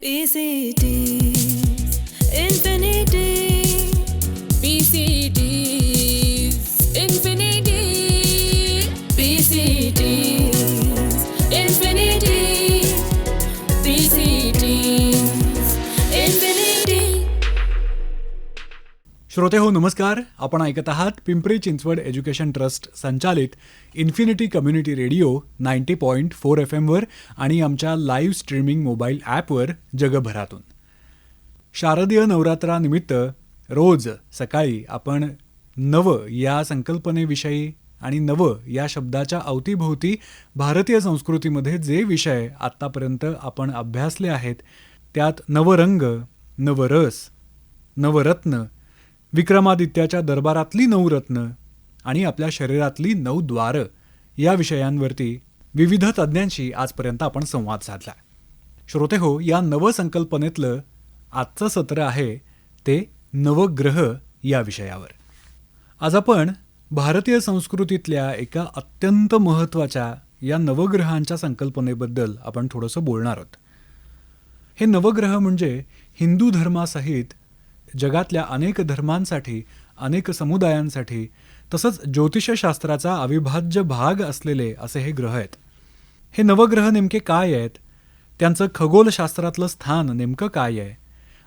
PCTs, Infinity, PCTs, Infinity, PCTs, Infinity, PCTs, Infinity. श्रोते हो नमस्कार. आपण ऐकत आहात पिंपरी चिंचवड एज्युकेशन ट्रस्ट संचालित इन्फिनिटी कम्युनिटी रेडिओ 90.4 FM वर आणि आमच्या लाईव्ह स्ट्रीमिंग मोबाईल ॲपवर जगभरातून. शारदीय नवरात्रानिमित्त रोज सकाळी आपण नव या संकल्पनेविषयी आणि नव या शब्दाच्या अवतीभोवती भारतीय संस्कृतीमध्ये जे विषय आत्तापर्यंत आपण अभ्यासले आहेत त्यात नवरंग, नवरस, नवरत्न, विक्रमादित्याच्या दरबारातली 9 रत्न आणि आपल्या शरीरातली 9 द्वारं या विषयांवरती विविध तज्ज्ञांशी आजपर्यंत आपण संवाद साधला. श्रोते हो, या नवसंकल्पनेतलं आजचं सत्र आहे ते नवग्रह या विषयावर. आज आपण भारतीय संस्कृतीतल्या एका अत्यंत महत्त्वाच्या या नवग्रहांच्या संकल्पनेबद्दल आपण थोडंसं बोलणार आहोत. हे नवग्रह म्हणजे हिंदू धर्मासहित जगातल्या अनेक धर्मांसाठी, अनेक समुदायांसाठी तसंच ज्योतिषशास्त्राचा अविभाज्य भाग असलेले असे हे ग्रह आहेत. हे नवग्रह नेमके काय आहेत, त्यांचं खगोलशास्त्रातलं स्थान नेमकं काय आहे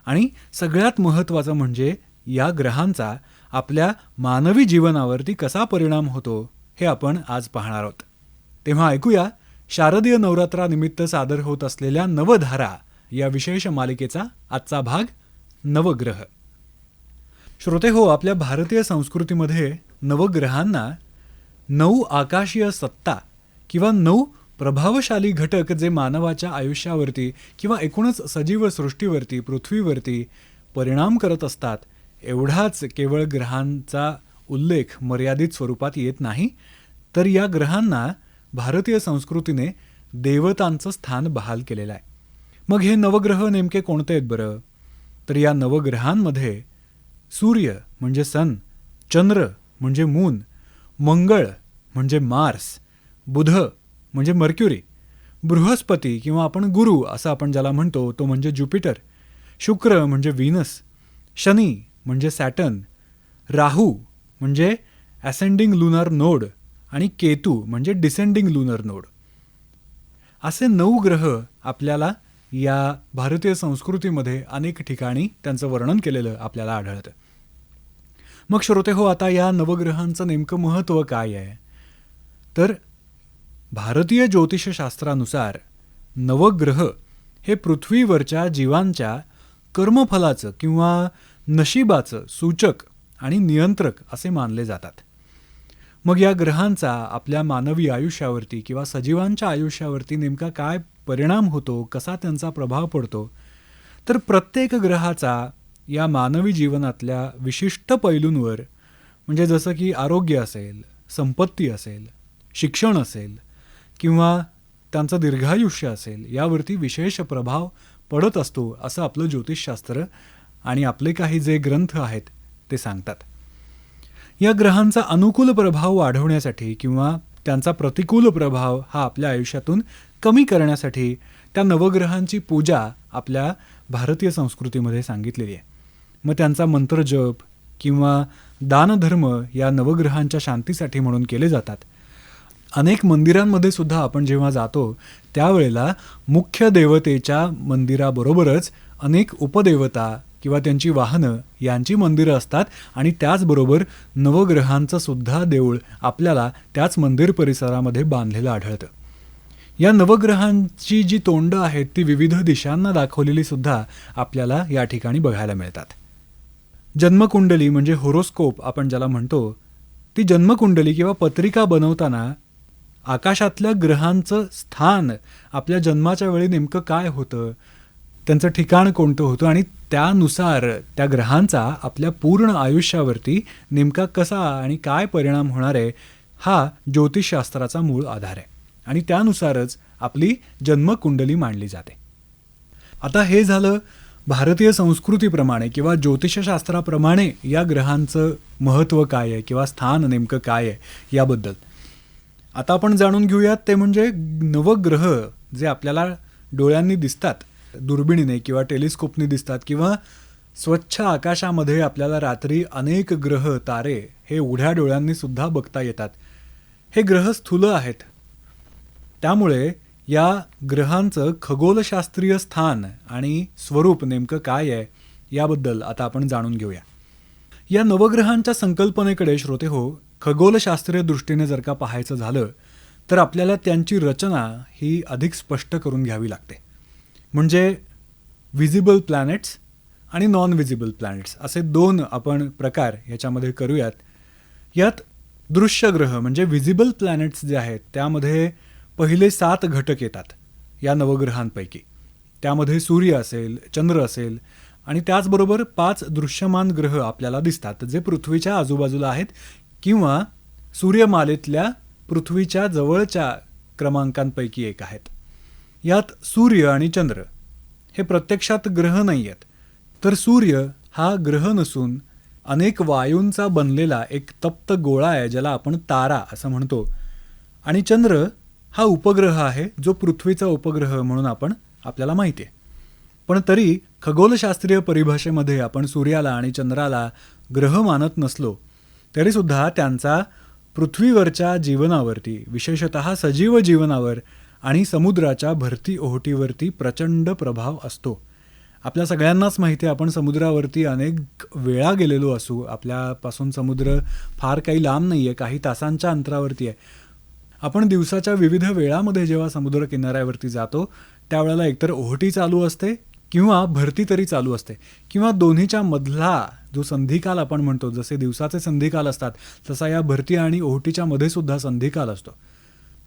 आणि सगळ्यात महत्त्वाचं म्हणजे या ग्रहांचा आपल्या मानवी जीवनावरती कसा परिणाम होतो हे आपण आज पाहणार आहोत. तेव्हा ऐकूया शारदीय नवरात्रानिमित्त सादर होत असलेल्या नवधारा या विशेष मालिकेचा आजचा भाग नवग्रह. श्रोते हो, आपल्या भारतीय संस्कृतीमध्ये नवग्रहांना 9 आकाशीय सत्ता किंवा 9 प्रभावशाली घटक जे मानवाच्या आयुष्यावरती किंवा एकूणच सजीव सृष्टीवरती, पृथ्वीवरती परिणाम करत असतात एवढाच केवळ ग्रहांचा उल्लेख मर्यादित स्वरूपात येत नाही, तर या ग्रहांना भारतीय संस्कृतीने देवतांचं स्थान बहाल केलेलं आहे. मग हे नवग्रह नेमके कोणते आहेत बरं? तर या नवग्रहांमध्ये सूर्य म्हणजे सन, चंद्र म्हणजे मून, मंगळ म्हणजे मार्स, बुध म्हणजे मर्क्युरी, बृहस्पती किंवा आपण गुरु असं आपण ज्याला म्हणतो तो म्हणजे ज्युपिटर, शुक्र म्हणजे व्हीनस, शनी म्हणजे सॅटर्न, राहू म्हणजे असेंडिंग लुनर नोड आणि केतू म्हणजे डिसेंडिंग लुनर नोड. असे 9 ग्रह आपल्याला या भारतीय संस्कृतीमध्ये अनेक ठिकाणी त्यांचं वर्णन केलेलं आपल्याला आढळतं. मग श्रोते हो, आता या नवग्रहांचं नेमकं महत्त्व काय आहे? तर भारतीय ज्योतिषशास्त्रानुसार नवग्रह हे पृथ्वीवरच्या जीवांच्या कर्मफलाचं किंवा नशिबाचं सूचक आणि नियंत्रक असे मानले जातात. मग या ग्रहांचा आपल्या मानवी आयुष्यावरती किंवा सजीवांच्या आयुष्यावरती नेमका काय परिणाम होतो, कसा त्यांचा प्रभाव पडतो? तर प्रत्येक ग्रहाचा या मानवी जीवनातल्या विशिष्ट पैलूंवर, म्हणजे जसं की आरोग्य असेल, संपत्ती असेल, शिक्षण असेल किंवा त्यांचं दीर्घायुष्य असेल, यावरती विशेष प्रभाव पडत असतो असं आपलं ज्योतिषशास्त्र आणि आपले काही जे ग्रंथ आहेत ते सांगतात. या ग्रहांचा अनुकूल प्रभाव वाढवण्यासाठी किंवा त्यांचा प्रतिकूल प्रभाव हा आपल्या आयुष्यातून कमी करण्यासाठी त्या नवग्रहांची पूजा आपल्या भारतीय संस्कृतीमध्ये सांगितलेली आहे. मग त्यांचा मंत्रजप किंवा दानधर्म या नवग्रहांच्या शांतीसाठी म्हणून केले जातात. अनेक मंदिरांमध्ये सुद्धा आपण जेव्हा जातो त्यावेळेला मुख्य देवतेच्या मंदिराबरोबरच अनेक उपदेवता किंवा त्यांची वाहनं यांची मंदिरं असतात आणि त्याचबरोबर नवग्रहांचं सुद्धा देऊळ आपल्याला त्याच मंदिर परिसरामध्ये बांधलेलं आढळतं. या नवग्रहांची जी तोंडं आहेत ती विविध दिशांना दाखवलेली सुद्धा आपल्याला या ठिकाणी बघायला मिळतात. जन्मकुंडली म्हणजे होरोस्कोप आपण ज्याला म्हणतो, ती जन्मकुंडली किंवा पत्रिका बनवताना आकाशातल्या ग्रहांचं स्थान आपल्या जन्माच्या वेळी नेमकं काय होतं, त्यांचं ठिकाण कोणतं होतं आणि त्यानुसार त्या ग्रहांचा आपल्या पूर्ण आयुष्यावरती नेमका कसा आणि काय परिणाम होणार आहे हा ज्योतिषशास्त्राचा मूळ आधार आहे आणि त्यानुसारच आपली जन्मकुंडली मांडली जाते. आता हे झालं भारतीय संस्कृतीप्रमाणे किंवा ज्योतिषशास्त्राप्रमाणे या ग्रहांचं महत्त्व काय आहे किंवा स्थान नेमकं काय आहे याबद्दल. आता आपण जाणून घेऊयात ते म्हणजे नवग्रह जे आपल्याला डोळ्यांनी दिसतात दुर्बिणीने किंवा टेलिस्कोपने दिसतात, किंवा स्वच्छ आकाशामध्ये आपल्याला रात्री अनेक ग्रह तारे हे उघड्या डोळ्यांनी सुद्धा बघता येतात. हे ग्रह स्थूल आहेत, त्यामुळे या ग्रहांचं खगोलशास्त्रीय स्थान आणि स्वरूप नेमकं काय आहे याबद्दल आता आपण जाणून घेऊया. या नवग्रहांच्या संकल्पनेकडे श्रोते हो, खगोलशास्त्रीय दृष्टीने जर का पाहायचं झालं तर आपल्याला त्यांची रचना ही अधिक स्पष्ट करून घ्यावी लागते. म्हणजे विजिबल प्लॅनेट्स आणि नॉन विजिबल प्लॅनेट्स असे दोन आपण प्रकार याच्यामध्ये करूयात. यात दृश्य ग्रह म्हणजे विजिबल प्लॅनेट्स जे आहेत त्यामध्ये पहिले 7 घटक येतात या नवग्रहांपैकी. त्यामध्ये सूर्य असेल, चंद्र असेल आणि त्याचबरोबर 5 दृश्यमान ग्रह आपल्याला दिसतात जे पृथ्वीच्या आजूबाजूला आहेत किंवा सूर्यमालेतल्या पृथ्वीच्या जवळच्या क्रमांकांपैकी एक आहेत. यात सूर्य आणि चंद्र हे प्रत्यक्षात ग्रह नाही आहेत, तर सूर्य हा ग्रह नसून अनेक वायूंचा बनलेला एक तप्त गोळा आहे ज्याला आपण तारा असं म्हणतो. आणि चंद्र हा उपग्रह आहे जो पृथ्वीचा उपग्रह म्हणून आपल्याला माहिती आहे. पण तरी खगोलशास्त्रीय परिभाषेमध्ये आपण सूर्याला आणि चंद्राला ग्रह मानत नसलो तरीसुद्धा त्यांचा पृथ्वीवरच्या जीवनावरती, विशेषतः सजीव जीवनावर आणि समुद्राच्या भरती ओहोटीवरती प्रचंड प्रभाव असतो. आपल्या सगळ्यांनाच माहिती आहे, आपण समुद्रावरती अनेक वेळा गेलेलो असू. आपल्यापासून समुद्र फार काही लांब नाही आहे, काही तासांच्या अंतरावरती आहे. आपण दिवसाच्या विविध वेळामध्ये जेव्हा समुद्र किनाऱ्यावरती जातो त्यावेळेला एकतर ओहोटी चालू असते किंवा भरती तरी चालू असते, किंवा दोन्हीच्या मधला जो संधिकाल आपण म्हणतो, जसे दिवसाचे संधिकाल असतात तसा या भरती आणि ओहोटीच्या मध्ये सुद्धा संधिकाल असतो.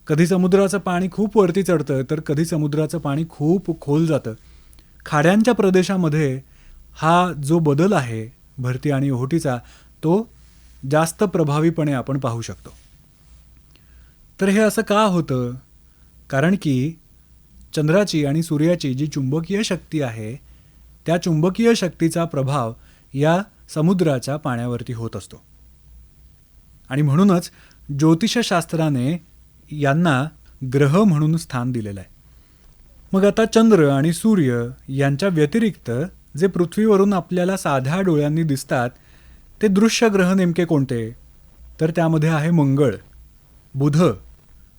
कधी समुद्राचं पाणी खूप वरती चढतं तर कधी समुद्राचं पाणी खूप खोल जातं. खाड्यांच्या प्रदेशामध्ये हा जो बदल आहे भरती आणि ओहोटीचा तो जास्त प्रभावीपणे आपण पाहू शकतो. तर हे असं का होतं? कारण की चंद्राची आणि सूर्याची जी चुंबकीय शक्ती आहे त्या चुंबकीय शक्तीचा प्रभाव या समुद्राच्या पाण्यावरती होत असतो. आणि म्हणूनच ज्योतिषशास्त्राने यांना ग्रह म्हणून स्थान दिलेलं आहे. मग आता चंद्र आणि सूर्य यांच्या व्यतिरिक्त जे पृथ्वीवरून आपल्याला साध्या डोळ्यांनी दिसतात ते दृश्य ग्रह नेमके कोणते? तर त्यामध्ये आहे मंगळ, बुध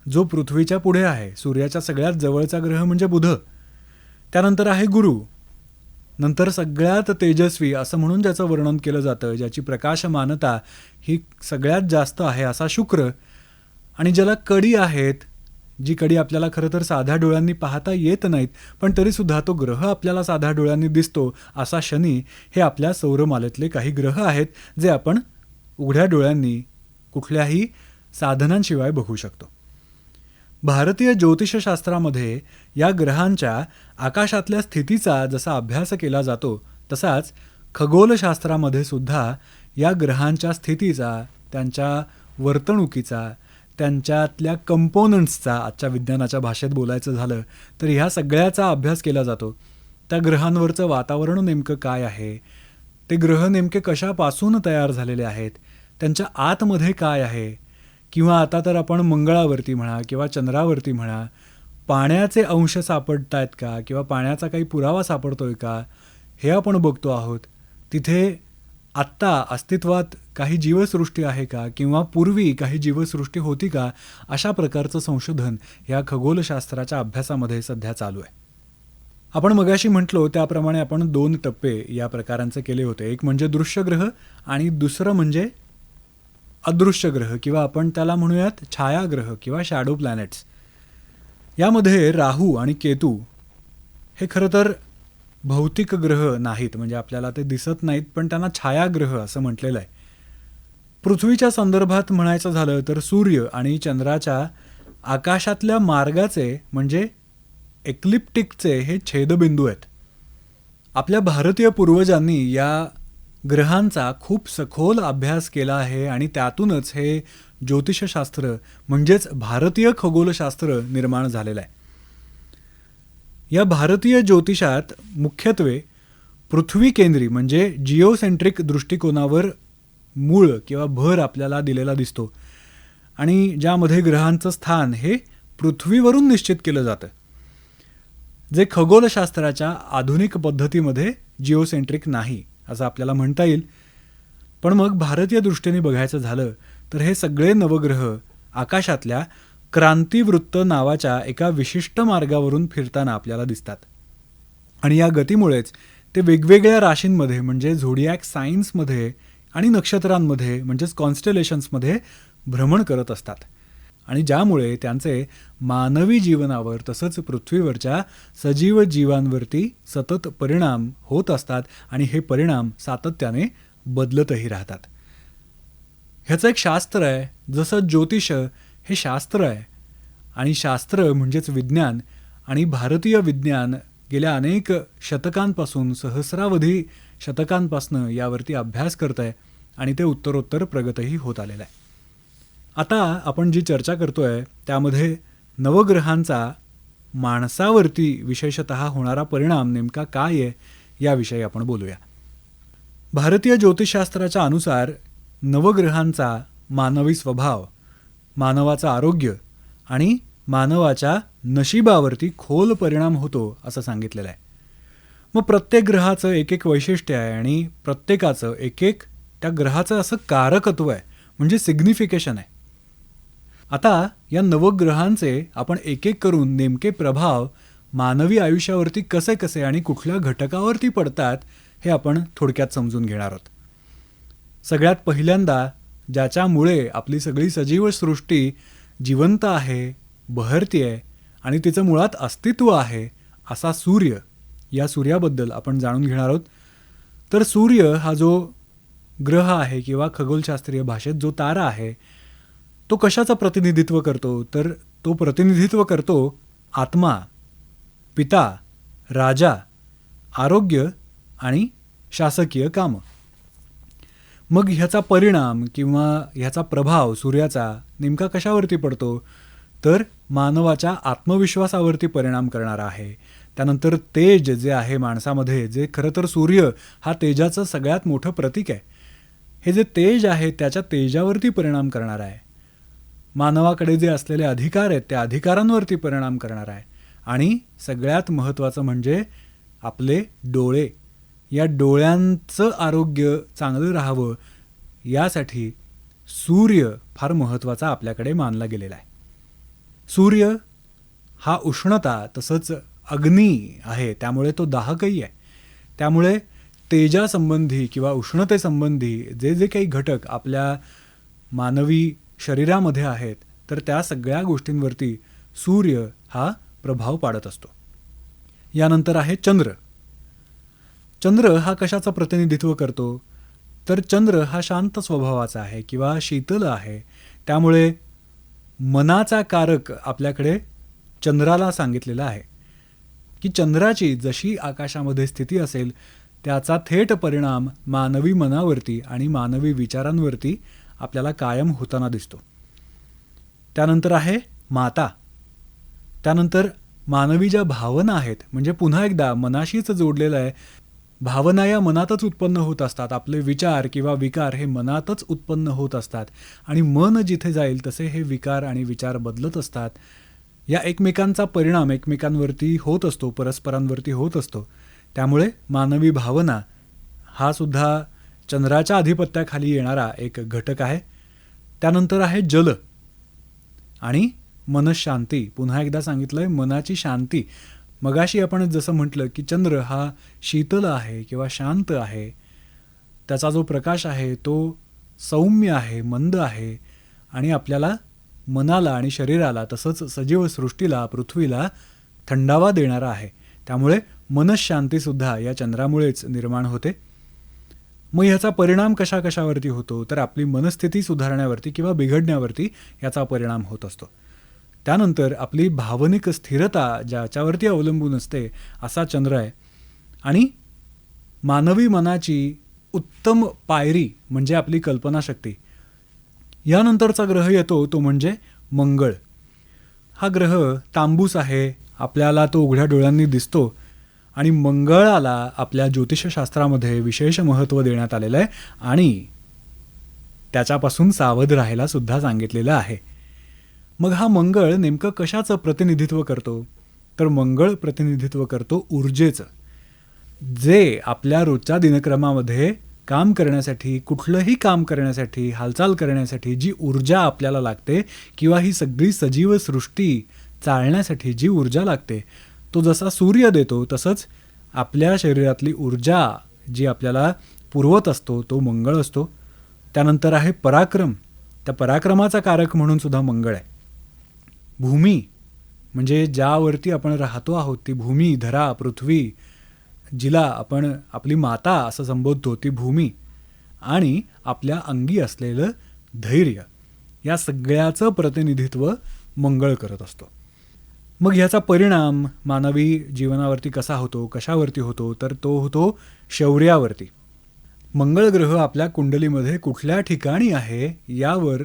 जो पृथ्वीच्या पुढे आहे, सूर्याच्या सगळ्यात जवळचा ग्रह म्हणजे बुध. त्यानंतर आहे गुरु. नंतर सगळ्यात तेजस्वी असं म्हणून ज्याचं वर्णन केलं जातं, ज्याची प्रकाशमानता ही सगळ्यात जास्त आहे असा शुक्र. आणि ज्याला कडी आहेत, जी कडी आपल्याला खरं तर साध्या डोळ्यांनी पाहता येत नाहीत पण तरीसुद्धा तो ग्रह आपल्याला साध्या डोळ्यांनी दिसतो असा शनी. हे आपल्या सौरमालेतले काही ग्रह आहेत जे आपण उघड्या डोळ्यांनी कुठल्याही साधनांशिवाय बघू शकतो. भारतीय ज्योतिषशास्त्रामध्ये या ग्रहांच्या आकाशातल्या स्थितीचा जसा अभ्यास केला जातो तसाच खगोलशास्त्रामध्ये सुद्धा या ग्रहांच्या स्थितीचा, त्यांच्या वर्तणुकीचा, त्यांच्यातल्या कंपोनंट्सचा, आजच्या विज्ञानाच्या भाषेत बोलायचं झालं तर ह्या सगळ्याचा अभ्यास केला जातो. त्या ग्रहांवरचं वातावरण नेमकं काय आहे, ते ग्रह नेमके कशापासून तयार झालेले आहेत, त्यांच्या आतमध्ये काय आहे, किंवा आता तर आपण मंगळावरती म्हणा किंवा चंद्रावरती म्हणा पाण्याचे अंश सापडत आहेत का किंवा पाण्याचा काही पुरावा सापडतोय का हे आपण बघतो आहोत. तिथे आत्ता अस्तित्वात काही जीवसृष्टी आहे का किंवा पूर्वी काही जीवसृष्टी होती का, अशा प्रकारचं संशोधन या खगोलशास्त्राच्या अभ्यासामध्ये सध्या चालू आहे. आपण मगाशी म्हटलो त्याप्रमाणे आपण 2 टप्पे या प्रकारांचे केले होते. एक म्हणजे दृश्य ग्रह आणि दुसरं म्हणजे अदृश्य ग्रह किंवा आपण त्याला म्हणूयात छायाग्रह किंवा शॅडो प्लॅनेट्स. यामध्ये राहू आणि केतू हे खरं तर भौतिक ग्रह नाहीत, म्हणजे आपल्याला ते दिसत नाहीत पण त्यांना छायाग्रह असं म्हटलेलं आहे. पृथ्वीच्या संदर्भात म्हणायचं झालं तर सूर्य आणि चंद्राच्या आकाशातल्या मार्गाचे म्हणजे एक्लिप्टिकचे हे छेदबिंदू आहेत. आपल्या भारतीय पूर्वजांनी या ग्रहांचा खूप सखोल अभ्यास केला आहे आणि त्यातूनच हे ज्योतिषशास्त्र म्हणजेच भारतीय खगोलशास्त्र निर्माण झालेलं आहे. या भारतीय ज्योतिषात मुख्यत्वे पृथ्वी केंद्री म्हणजे जिओसेंट्रिक दृष्टिकोनावर मूळ किंवा भर आपल्याला दिलेला दिसतो आणि ज्यामध्ये ग्रहांचं स्थान हे पृथ्वीवरून निश्चित केलं जातं. जे खगोलशास्त्राच्या आधुनिक पद्धतीमध्ये जिओसेंट्रिक नाही असं आपल्याला म्हणता येईल. पण मग भारतीय दृष्टीने बघायचं झालं तर हे सगळे नवग्रह आकाशातल्या क्रांतिवृत्त नावाच्या एका विशिष्ट मार्गावरून फिरताना आपल्याला दिसतात. आणि या गतीमुळेच ते वेगवेगळ्या राशींमध्ये म्हणजे झोडियाक सायन्समध्ये आणि नक्षत्रांमध्ये म्हणजेच कॉन्स्टेलेशन्समध्ये भ्रमण करत असतात. आणि ज्यामुळे त्यांचे मानवी जीवनावर तसंच पृथ्वीवरच्या सजीव जीवांवरती सतत परिणाम होत असतात आणि हे परिणाम सातत्याने बदलतही राहतात. ह्याचं एक शास्त्र आहे, जसं ज्योतिष हे शास्त्र आहे आणि शास्त्र म्हणजेच विज्ञान आणि भारतीय विज्ञान गेल्या अनेक शतकांपासून सहस्रावधी शतकांपासून यावरती अभ्यास करत आहे आणि ते उत्तरोत्तर प्रगतही होत आलेलं आहे. आता आपण जी चर्चा करतोय त्यामध्ये नवग्रहांचा माणसावरती विशेषतः होणारा परिणाम नेमका काय आहे याविषयी आपण बोलूया. भारतीय ज्योतिषशास्त्राच्या अनुसार नवग्रहांचा मानवी स्वभाव, मानवाचं आरोग्य आणि मानवाच्या नशिबावरती खोल परिणाम होतो असं सांगितलेलं आहे. मग प्रत्येक ग्रहाचं एक एक वैशिष्ट्य आहे आणि प्रत्येकाचं एक एक त्या ग्रहाचं असं कारकत्व आहे म्हणजे सिग्निफिकेशन आहे. आता या नवग्रहांचे आपण एक एक करून नेमके प्रभाव मानवी आयुष्यावरती कसे कसे आणि कुठल्या घटकावरती पडतात हे आपण थोडक्यात समजून घेणार आहोत. सगळ्यात पहिल्यांदा ज्याच्यामुळे आपली सगळी सजीव सृष्टी जिवंत आहे, बहरती आहे आणि तिचं मुळात अस्तित्व आहे असा सूर्य, या सूर्याबद्दल आपण जाणून घेणार आहोत. तर सूर्य हा जो ग्रह आहे किंवा खगोलशास्त्रीय भाषेत जो तारा आहे तो कशाचं प्रतिनिधित्व करतो, तर तो प्रतिनिधित्व करतो आत्मा, पिता, राजा, आरोग्य आणि शासकीय कामं. मग ह्याचा परिणाम किंवा ह्याचा प्रभाव सूर्याचा नेमका कशावरती पडतो, तर मानवाच्या आत्मविश्वासावरती परिणाम करणारा आहे. त्यानंतर तेज जे आहे माणसामध्ये, जे खरं तर सूर्य हा तेजाचं सगळ्यात मोठं प्रतीक आहे, हे जे तेज आहे त्याच्या तेजावरती परिणाम करणार आहे. मानवाकडे जे असलेले अधिकार आहेत त्या अधिकारांवरती परिणाम करणार आहे. आणि सगळ्यात महत्त्वाचं म्हणजे आपले डोळे, या डोळ्यांचं आरोग्य चांगलं राहावं यासाठी सूर्य फार महत्त्वाचा आपल्याकडे मानला गेलेला आहे. सूर्य हा उष्णता तसंच अग्नी आहे, त्यामुळे तो दाहकही आहे. त्यामुळे तेजासंबंधी किंवा उष्णतेसंबंधी जे जे काही घटक आपल्या मानवी शरीरामध्ये आहेत तर त्या सगळ्या गोष्टींवरती सूर्य हा प्रभाव पाडत असतो. यानंतर आहे चंद्र. चंद्र हा कशाचं प्रतिनिधित्व करतो, तर चंद्र हा शांत स्वभावाचा आहे किंवा शीतल आहे. त्यामुळे मनाचा कारक आपल्याकडे चंद्राला सांगितलेला आहे की चंद्राची जशी आकाशामध्ये स्थिती असेल त्याचा थेट परिणाम मानवी मनावरती आणि मानवी विचारांवरती आपल्याला कायम होताना दिसतो. त्यानंतर आहे माता. त्यानंतर मानवी ज्या भावना आहेत म्हणजे पुन्हा एकदा मनाशीच जोडलेलं आहे. भावना या मनातच उत्पन्न होत असतात. आपले विचार किंवा विकार हे मनातच उत्पन्न होत असतात आणि मन जिथे जाईल तसे हे विकार आणि विचार बदलत असतात. या एकमेकांचा परिणाम एकमेकांवरती होत असतो, परस्परांवरती होत असतो. त्यामुळे मानवी भावना हा सुद्धा चंद्राच्या अधिपत्याखाली येणारा एक घटक आहे. त्यानंतर आहे जल आणि मनशांती. पुन्हा एकदा सांगितलंय मनाची शांती. मगाशी आपण जसं म्हटलं की चंद्र हा शीतल आहे किंवा शांत आहे, त्याचा जो प्रकाश आहे तो सौम्य आहे, मंद आहे आणि आपल्याला मनाला आणि शरीराला तसंच सजीव सृष्टीला, पृथ्वीला थंडावा देणारा आहे. त्यामुळे मनशांतीसुद्धा या चंद्रामुळेच निर्माण होते. मग ह्याचा परिणाम कशावरती होतो, तर आपली मनस्थिती सुधारण्यावरती किंवा बिघडण्यावरती याचा परिणाम होत असतो. त्यानंतर आपली भावनिक स्थिरता ज्याच्यावरती अवलंबून असते असा चंद्र आहे. आणि मानवी मनाची उत्तम पायरी म्हणजे आपली कल्पनाशक्ती. यानंतरचा ग्रह येतो तो म्हणजे मंगळ. हा ग्रह तांबूस आहे, आपल्याला तो उघड्या डोळ्यांनी दिसतो आणि मंगळाला आपल्या ज्योतिषशास्त्रामध्ये विशेष महत्त्व देण्यात आलेलं आहे आणि त्याच्यापासून सावध राहायला सुद्धा सांगितलेलं आहे. मग हा मंगळ नेमकं कशाचं प्रतिनिधित्व करतो, तर मंगळ प्रतिनिधित्व करतो ऊर्जेचं. जे आपल्या रोजच्या दिनक्रमामध्ये काम करण्यासाठी, कुठलंही काम करण्यासाठी, हालचाल करण्यासाठी जी ऊर्जा आपल्याला लागते किंवा ही सगळी सजीव सृष्टी चालण्यासाठी जी ऊर्जा लागते, तो जसा सूर्य देतो तसंच आपल्या शरीरातली ऊर्जा जी आपल्याला पुरवत असतो तो मंगळ असतो. त्यानंतर आहे पराक्रम. त्या पराक्रमाचा कारक म्हणून सुद्धा मंगळ आहे. भूमी म्हणजे ज्यावरती आपण राहतो आहोत ती भूमी, धरा, पृथ्वी, जिला आपण आपली माता असं संबोधतो ती भूमी, आणि आपल्या अंगी असलेलं धैर्य, या सगळ्याचं प्रतिनिधित्व मंगळ करत असतो. मग ह्याचा परिणाम मानवी जीवनावरती कसा होतो, कशावरती होतो, तर तो होतो शौर्यावरती. मंगळ ग्रह आपल्या कुंडलीमध्ये कुठल्या ठिकाणी आहे यावर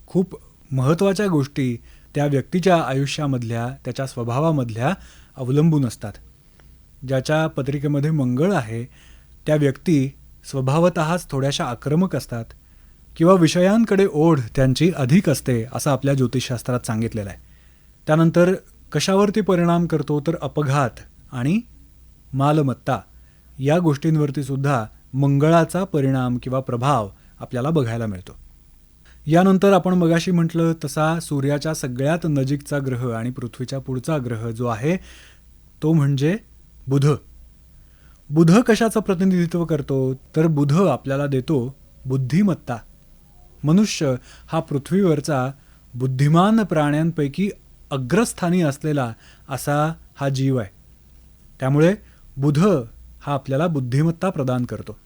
खूप महत्त्वाच्या गोष्टी त्या व्यक्तीच्या आयुष्यामधल्या, त्याच्या स्वभावामधल्या अवलंबून असतात. ज्याच्या पत्रिकेमध्ये मंगळ आहे त्या व्यक्ती स्वभावतःच थोड्याशा आक्रमक असतात किंवा विषयांकडे ओढ त्यांची अधिक असते असं आपल्या ज्योतिषशास्त्रात सांगितलेलं आहे. त्यानंतर कशावरती परिणाम करतो तर अपघात आणि मालमत्ता या गोष्टींवरती सुद्धा मंगळाचा परिणाम किंवा प्रभाव आपल्याला बघायला मिळतो. यानंतर आपण मगाशी म्हटलं तसा सूर्याच्या सगळ्यात नजीकचा ग्रह आणि पृथ्वीच्या पुढचा ग्रह जो आहे तो म्हणजे बुध. बुध कशाचं प्रतिनिधित्व करतो तर बुध आपल्याला देतो बुद्धिमत्ता. मनुष्य हा पृथ्वीवरचा बुद्धिमान प्राण्यांपैकी अग्रस्थानी असलेला असा हा जीव आहे. त्यामुळे बुध हा आपल्याला बुद्धिमत्ता प्रदान करतो.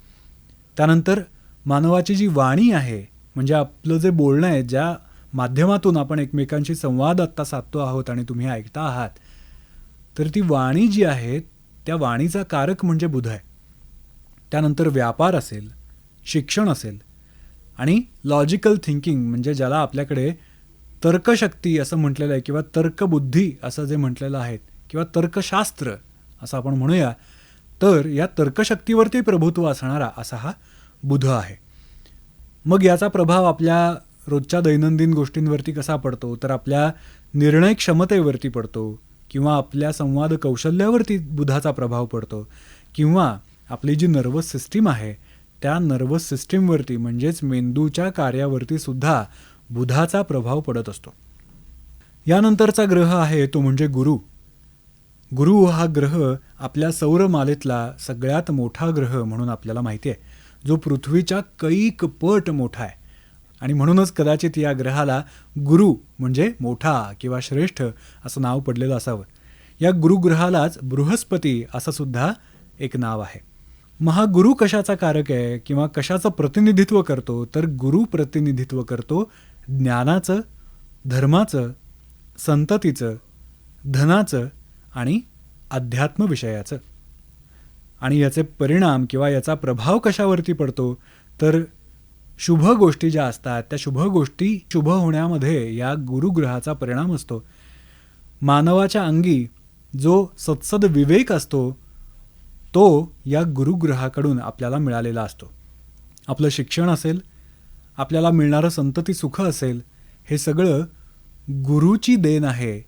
त्यानंतर मानवाची जी वाणी आहे म्हणजे आपलं जे बोलणं आहे, ज्या माध्यमातून आपण एकमेकांशी संवाद आत्ता साधतो आहोत आणि तुम्ही ऐकता आहात, तर ती वाणी जी आहे त्या वाणीचा कारक म्हणजे बुध आहे. त्यानंतर व्यापार असेल, शिक्षण असेल आणि लॉजिकल थिंकिंग म्हणजे ज्याला आपल्याकडे तर्कशक्ती असं म्हटलेलं आहे किंवा तर्कबुद्धी असं जे म्हटलेलं आहे किंवा तर्कशास्त्र असं आपण म्हणूया, तर या तर्कशक्तीवरती प्रभुत्व असणारा असा हा बुध आहे. मग याचा प्रभाव आपल्या रोजच्या दैनंदिन गोष्टींवरती कसा पडतो तर आपल्या निर्णय क्षमतेवरती पडतो किंवा आपल्या संवाद कौशल्यावरती बुधाचा प्रभाव पडतो किंवा आपली जी नर्वस सिस्टीम आहे त्या नर्वस सिस्टीमवरती म्हणजेच मेंदूच्या कार्यावरती सुद्धा बुधाचा प्रभाव पडत असतो. यानंतरचा ग्रह आहे तो म्हणजे गुरु. गुरु हा ग्रह आपल्या सौरमालेतला सगळ्यात मोठा ग्रह म्हणून आपल्याला माहिती आहे, जो पृथ्वीच्या कैक पट मोठा आहे आणि म्हणूनच कदाचित या ग्रहाला गुरु म्हणजे मोठा किंवा श्रेष्ठ असं नाव पडलेलं असावं. या गुरुग्रहालाच बृहस्पती असं सुद्धा एक नाव आहे. मग हा गुरु कशाचा कारक आहे किंवा कशाचं प्रतिनिधित्व करतो तर गुरु प्रतिनिधित्व करतो ज्ञानाचं, धर्माचं, संततीचं, धनाचं आणि अध्यात्म विषयाचं. आणि याचे परिणाम किंवा याचा प्रभाव कशावरती पडतो तर शुभ गोष्टी ज्या असतात त्या शुभ गोष्टी शुभ होण्यामध्ये या गुरुग्रहाचा परिणाम असतो. मानवाच्या अंगी जो सत्सद विवेक असतो तो या गुरुग्रहाकडून आपल्याला मिळालेला असतो. आपलं शिक्षण असेल, आपल्याला मिळणारं संतती सुख असेल, हे सगळं गुरुची देण आहे.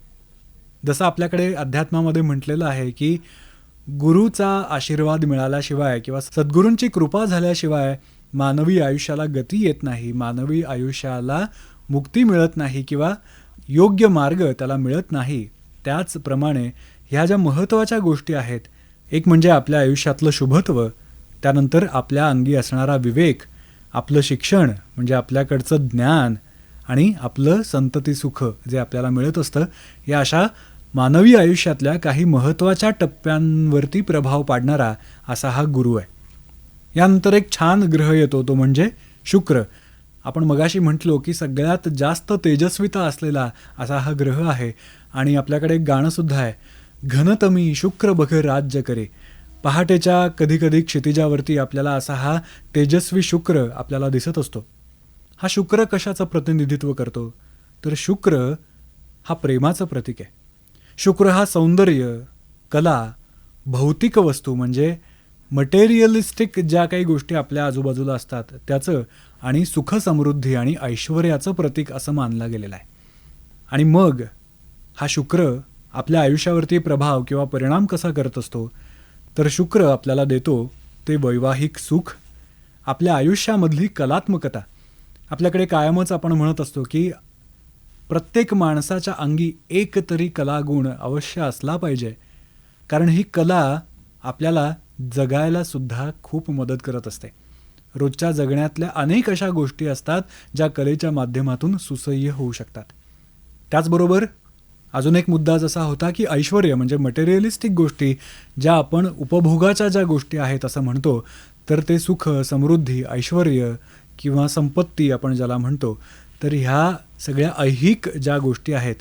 जसं आपल्याकडे अध्यात्मामध्ये म्हटलेलं आहे की गुरुचा आशीर्वाद मिळाल्याशिवाय किंवा सद्गुरूंची कृपा झाल्याशिवाय मानवी आयुष्याला गती येत नाही, मानवी आयुष्याला मुक्ती मिळत नाही किंवा योग्य मार्ग त्याला मिळत नाही. त्याचप्रमाणे ह्या ज्या महत्त्वाच्या गोष्टी आहेत, एक म्हणजे आपल्या आयुष्यातलं शुभत्व, त्यानंतर आपल्या अंगी असणारा विवेक, आपलं शिक्षण म्हणजे आपल्याकडचं ज्ञान आणि आपलं संतती सुख जे आपल्याला मिळत असतं, या अशा मानवी आयुष्यातल्या काही महत्त्वाच्या टप्प्यांवरती प्रभाव पाडणारा असा हा गुरु आहे. यानंतर एक छान ग्रह येतो तो म्हणजे शुक्र. आपण मगाशी म्हटलो की सगळ्यात जास्त तेजस्विता असलेला असा हा ग्रह आहे आणि आपल्याकडे एक गाणंसुद्धा आहे, घनतमी शुक्र बघ राज्य करे. पहाटेच्या कधीकधी क्षितिजावरती आपल्याला असा हा तेजस्वी शुक्र आपल्याला दिसत असतो. हा शुक्र कशाचं प्रतिनिधित्व करतो तर शुक्र हा प्रेमाचं प्रतीक आहे. शुक्र हा सौंदर्य, कला, भौतिक वस्तू म्हणजे मटेरियलिस्टिक ज्या काही गोष्टी आपल्या आजूबाजूला असतात त्याचं आणि सुख समृद्धी आणि ऐश्वर्याचं प्रतीक असं मानलं गेलेलं आहे. आणि मग हा शुक्र आपल्या आयुष्यावरती प्रभाव किंवा परिणाम कसा करत असतो, तर शुक्र आपल्याला देतो ते वैवाहिक सुख, आपल्या आयुष्यामधली कलात्मकता. आपल्याकडे कायमच आपण म्हणत असतो की प्रत्येक माणसाच्या अंगी एक तरी कलागुण अवश्य असला पाहिजे, कारण ही कला आपल्याला जगायला सुद्धा खूप मदत करत असते. रोजच्या जगण्यातल्या अनेक अशा गोष्टी असतात ज्या कलेच्या माध्यमातून सुसह्य होऊ शकतात. त्याचबरोबर अजून एक मुद्दा जसा होता की ऐश्वर्य म्हणजे मटेरियलिस्टिक गोष्टी, ज्या आपण उपभोगाच्या ज्या गोष्टी आहेत असं म्हणतो, तर ते सुख, समृद्धी, ऐश्वर्य किंवा संपत्ती आपण ज्याला म्हणतो, तर ह्या सगळ्या ऐहिक ज्या गोष्टी आहेत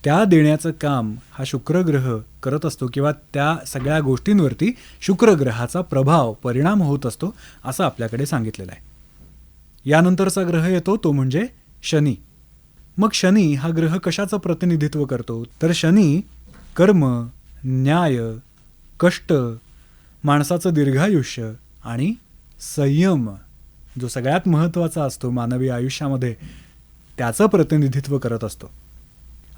त्या देण्याचं काम हा शुक्रग्रह करत असतो, किंवा त्या सगळ्या गोष्टींवरती शुक्रग्रहाचा प्रभाव, परिणाम होत असतो असं आपल्याकडे सांगितलेलं आहे. यानंतरचा ग्रह येतो तो म्हणजे शनी. मग शनी हा ग्रह कशाचं प्रतिनिधित्व करतो, तर शनी कर्म, न्याय, कष्ट, माणसाचं दीर्घायुष्य आणि संयम, जो सगळ्यात महत्त्वाचा असतो मानवी आयुष्यामध्ये, त्याचं प्रतिनिधित्व करत असतो.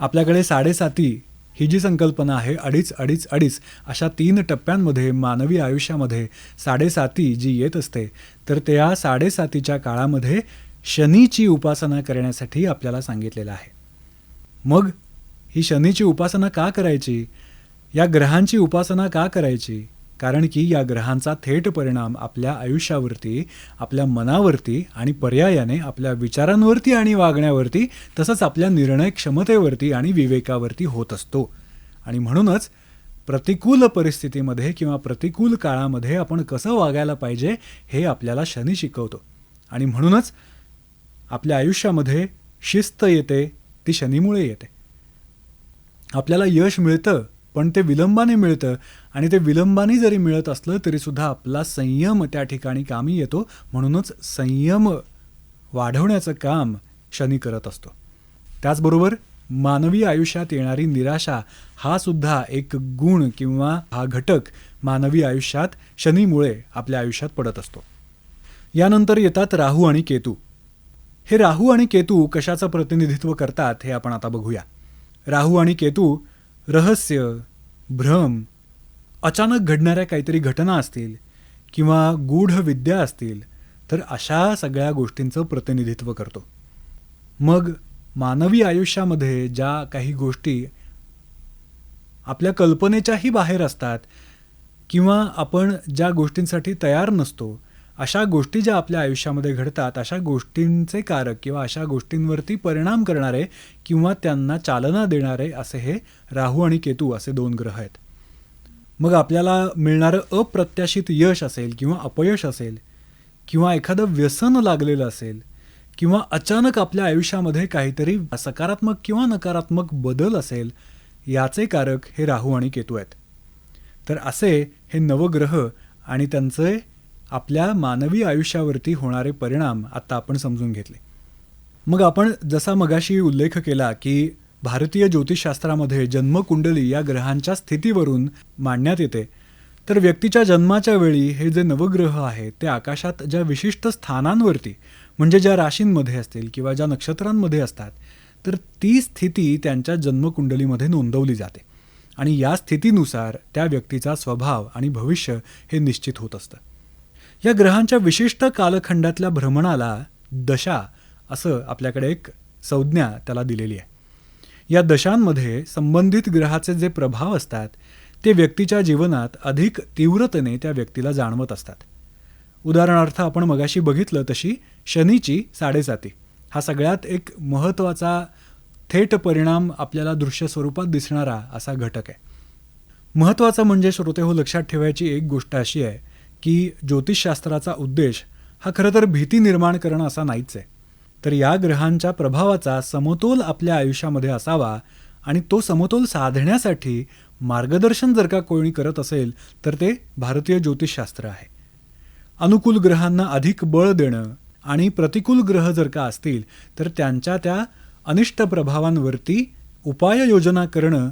आपल्याकडे 7.5 ही जी संकल्पना आहे, 2.5 अशा 3 टप्प्यांमध्ये मानवी आयुष्यामध्ये 7.5 जी येत असते, तर त्या 7.5च्या काळामध्ये शनीची उपासना करण्यासाठी आपल्याला सांगितलेलं आहे. मग ही शनीची उपासना का करायची, या ग्रहांची उपासना का करायची, कारण की या ग्रहांचा थेट परिणाम आपल्या आयुष्यावरती, आपल्या मनावरती आणि पर्यायाने आपल्या विचारांवरती आणि वागण्यावरती, तसंच आपल्या निर्णय क्षमतेवरती आणि विवेकावरती होत असतो. आणि म्हणूनच प्रतिकूल परिस्थितीमध्ये किंवा प्रतिकूल काळामध्ये आपण कसं वागायला पाहिजे हे आपल्याला शनी शिकवतो. आणि म्हणूनच आपल्या आयुष्यामध्ये शिस्त येते, ती शनीमुळे येते. आपल्याला यश मिळतं, पण ते विलंबाने मिळतं, आणि ते विलंबाने जरी मिळत असलं तरीसुद्धा आपला संयम त्या ठिकाणी कामी येतो. म्हणूनच संयम वाढवण्याचं काम शनी करत असतो. त्याचबरोबर मानवी आयुष्यात येणारी निराशा हा सुद्धा एक गुण किंवा हा घटक मानवी आयुष्यात शनीमुळे आपल्या आयुष्यात पडत असतो. यानंतर येतात राहू आणि केतू. हे राहू आणि केतू कशाचं प्रतिनिधित्व करतात हे आपण आता बघूया. राहू आणि केतू रहस्य, भ्रम, अचानक घडणाऱ्या काहीतरी घटना असतील किंवा गूढ विद्या असतील, तर अशा सगळ्या गोष्टींचं प्रतिनिधित्व करतो. मग मानवी आयुष्यामध्ये ज्या काही गोष्टी आपल्या कल्पनेच्याही बाहेर असतात किंवा आपण ज्या गोष्टींसाठी तयार नसतो, अशा गोष्टी ज्या आपल्या आयुष्यामध्ये घडतात, अशा गोष्टींचे कारक किंवा अशा गोष्टींवरती परिणाम करणारे किंवा त्यांना चालना देणारे असे हे राहू आणि केतू असे 2 ग्रह आहेत. मग आपल्याला मिळणारं अप्रत्याशित यश असेल किंवा अपयश असेल किंवा एखादं व्यसन लागलेलं असेल किंवा अचानक आपल्या आयुष्यामध्ये काहीतरी सकारात्मक किंवा नकारात्मक बदल असेल, याचे कारक हे राहू आणि केतू आहेत. तर असे हे नवग्रह आणि त्यांचे आपल्या मानवी आयुष्यावरती होणारे परिणाम आता आपण समजून घेतले. मग आपण जसा मगाशी उल्लेख केला की भारतीय ज्योतिषशास्त्रामध्ये जन्मकुंडली या ग्रहांच्या स्थितीवरून मांडण्यात येते, तर व्यक्तीच्या जन्माच्या वेळी हे जे नवग्रह आहेत ते आकाशात ज्या विशिष्ट स्थानांवरती, म्हणजे ज्या राशींमध्ये असतील किंवा ज्या नक्षत्रांमध्ये असतात, तर ती स्थिती त्यांच्या जन्मकुंडलीमध्ये नोंदवली जाते आणि या स्थितीनुसार त्या व्यक्तीचा स्वभाव आणि भविष्य हे निश्चित होत असतं. या ग्रहांच्या विशिष्ट कालखंडातल्या भ्रमणाला दशा असं आपल्याकडे एक संज्ञा त्याला दिलेली आहे. या दशांमध्ये संबंधित ग्रहाचे जे प्रभाव असतात ते व्यक्तीच्या जीवनात अधिक तीव्रतेने त्या व्यक्तीला जाणवत असतात. उदाहरणार्थ आपण मगाशी बघितलं तशी शनीची 7.5 हा सगळ्यात एक महत्त्वाचा थेट परिणाम आपल्याला दृश्य स्वरूपात दिसणारा असा घटक आहे. महत्त्वाचं म्हणजे श्रोतेहो लक्षात ठेवायची एक गोष्ट अशी आहे की ज्योतिषशास्त्राचा उद्देश हा खरं तर भीती निर्माण करणं असा नाहीच आहे. तर या ग्रहांच्या प्रभावाचा समतोल आपल्या आयुष्यामध्ये असावा आणि तो समतोल साधण्यासाठी मार्गदर्शन जर का कोणी करत असेल तर ते भारतीय ज्योतिषशास्त्र आहे. अनुकूल ग्रहांना अधिक बळ देणं आणि प्रतिकूल ग्रह जर का असतील तर त्यांच्या त्या अनिष्ट प्रभावांवरती उपाययोजना करणं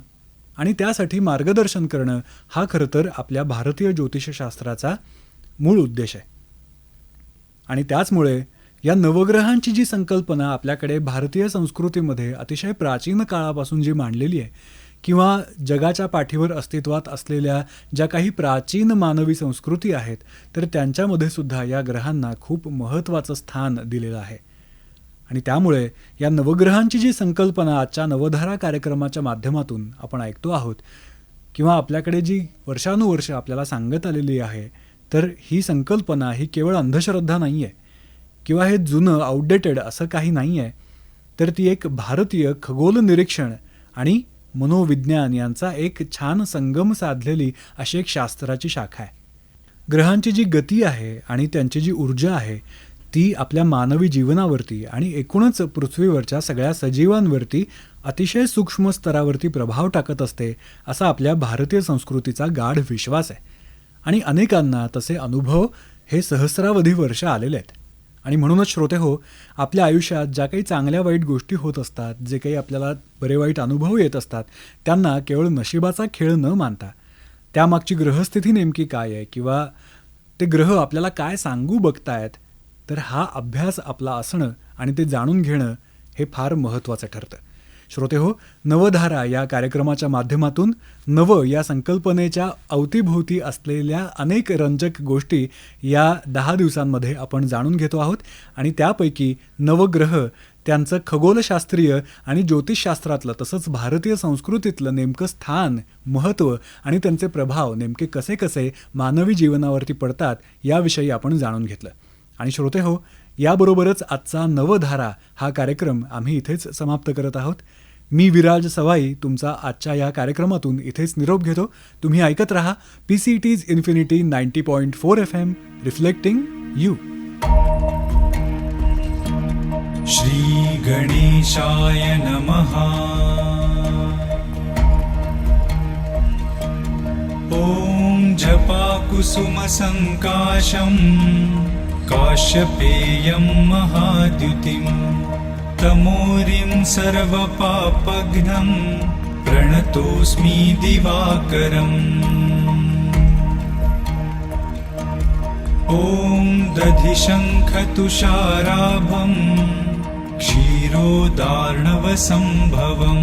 आणि त्यासाठी मार्गदर्शन करणं हा खरं तर आपल्या भारतीय ज्योतिषशास्त्राचा मूळ उद्देश आहे. आणि त्याचमुळे या नवग्रहांची जी संकल्पना आपल्याकडे भारतीय संस्कृतीमध्ये अतिशय प्राचीन काळापासून जी मांडलेली आहे किंवा जगाच्या पाठीवर अस्तित्वात असलेल्या ज्या काही प्राचीन मानवी संस्कृती आहेत तर त्यांच्यामध्ये सुद्धा या ग्रहांना खूप महत्त्वाचं स्थान दिलेलं आहे. आणि त्यामुळे या नवग्रहांची जी संकल्पना आजच्या नवधारा कार्यक्रमाच्या माध्यमातून आपण ऐकतो आहोत किंवा आपल्याकडे जी वर्षानुवर्ष आपल्याला सांगत आलेली आहे, तर ही संकल्पना ही केवळ अंधश्रद्धा नाही आहे किंवा हे जुनं आउटडेटेड असं काही नाही आहे, तर ती एक भारतीय खगोल निरीक्षण आणि मनोविज्ञान यांचा एक छान संगम साधलेली अशी एक शास्त्राची शाखा आहे. ग्रहांची जी गती आहे आणि त्यांची जी ऊर्जा आहे ती आपल्या मानवी जीवनावरती आणि एकूणच पृथ्वीवरच्या सगळ्या सजीवांवरती अतिशय सूक्ष्म स्तरावरती प्रभाव टाकत असते असा आपल्या भारतीय संस्कृतीचा गाढ विश्वास आहे. आणि अनेकांना तसे अनुभव हे सहस्रावधी वर्ष आलेले आहेत. आणि म्हणूनच श्रोते हो, आपल्या आयुष्यात ज्या काही चांगल्या वाईट गोष्टी होत असतात, जे काही आपल्याला बरे वाईट अनुभव येत असतात, त्यांना केवळ नशिबाचा खेळ न मानता त्यामागची ग्रहस्थिती नेमकी काय आहे किंवा ते ग्रह आपल्याला काय सांगू बघतायत, तर हा अभ्यास आपला असणं आणि ते जाणून घेणं हे फार महत्त्वाचं ठरतं. श्रोते हो, नवधारा या कार्यक्रमाच्या माध्यमातून नव या संकल्पनेच्या अवतीभोवती असलेल्या अनेक रंजक गोष्टी या 10 दिवसांमध्ये आपण जाणून घेतो आहोत. आणि त्यापैकी नवग्रह, त्यांचं खगोलशास्त्रीय आणि ज्योतिषशास्त्रातलं तसंच भारतीय संस्कृतीतलं नेमकं स्थान, महत्त्व आणि त्यांचे प्रभाव नेमके कसे कसे मानवी जीवनावरती पडतात याविषयी आपण जाणून घेतलं. आणि श्रोते हो, याबरोबरच आजचा नवधारा हा कार्यक्रम आम्ही इथेच समाप्त करत आहोत. मी विराज सवाई तुमचा आजच्या या कार्यक्रमातून इथेच निरोप घेतो. तुम्ही ऐकत रहा PCT's infinity 90.4 FM, reflecting you. Shri गणेशाय नमः. ॐ जपाकुसुम संकाशं काश्यपेयं महाद्युतिं तमोरिं सर्वपापघ्नं प्रणतोऽस्मि दिवाकरम्. ॐ दधिशङ्खतुषाराभं क्षीरोदार्णवसम्भवं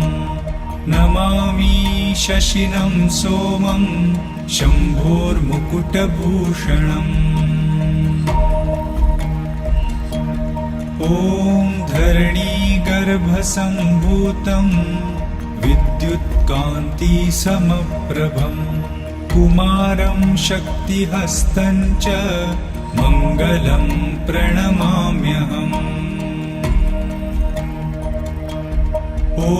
नमामि शशिनं सोमं शम्भोर्मुकुटभूषणम्. ॐ धरणीगर्भसम्भूतं विद्युत्कान्तिसमप्रभं कुमारं शक्तिहस्तं च मङ्गलं प्रणमाम्यहम्. ॐ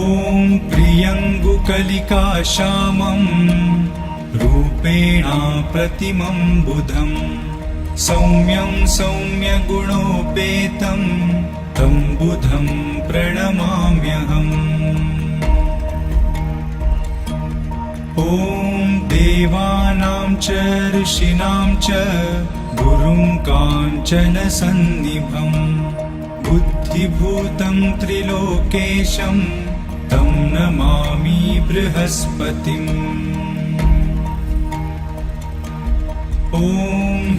प्रियङ्गुकलिकाश्यामं रूपेण प्रतिमं बुधं सौम्यं सौम्यगुणोपेतं तं बुधं प्रणमाम्यहम्. ॐ देवानां च ऋषीणां च गुरुं काञ्चनसन्निभं बुद्धिभूतं त्रिलोकेशं तं नमामि बृहस्पतिम्. ॐ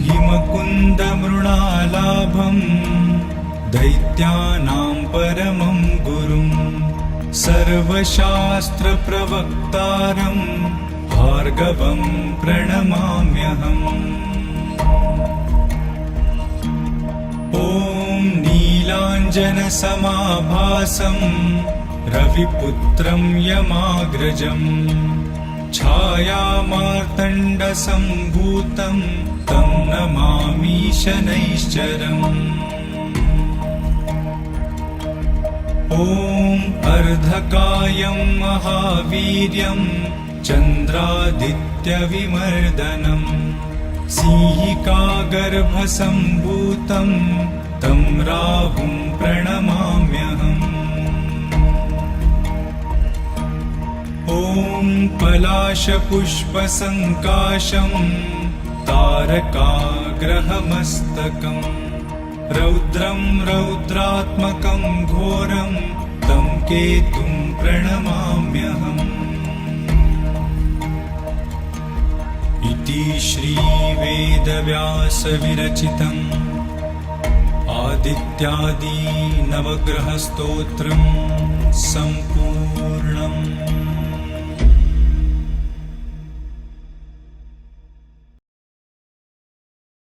हिमकुन्दमृणालाभं दैत्यानां परमं गुरुं सर्वशास्त्रप्रवक्तारं भार्गवं प्रणमाम्यहम्. ॐ नीलाञ्जनसमाभासं रविपुत्रं यमाग्रजं छायामार्तण्डसम्भूतं तं नमामि शनैश्चरम्. ॐ अर्धकायं महावीर्यं चन्द्रादित्यविमर्दनं सिंहिकागर्भसम्भूतं तं राहुं प्रणमाम्यहम्. ॐ पलाशपुष्पसङ्काशं तारकाग्रहमस्तकं रौद्रं रौद्रात्मकं घोरं तं केतुं प्रणमाम्यहम्. इति श्रीवेदव्यासविरचितम् आदित्यादि नवग्रहस्तोत्रं सम्पूर्णम्.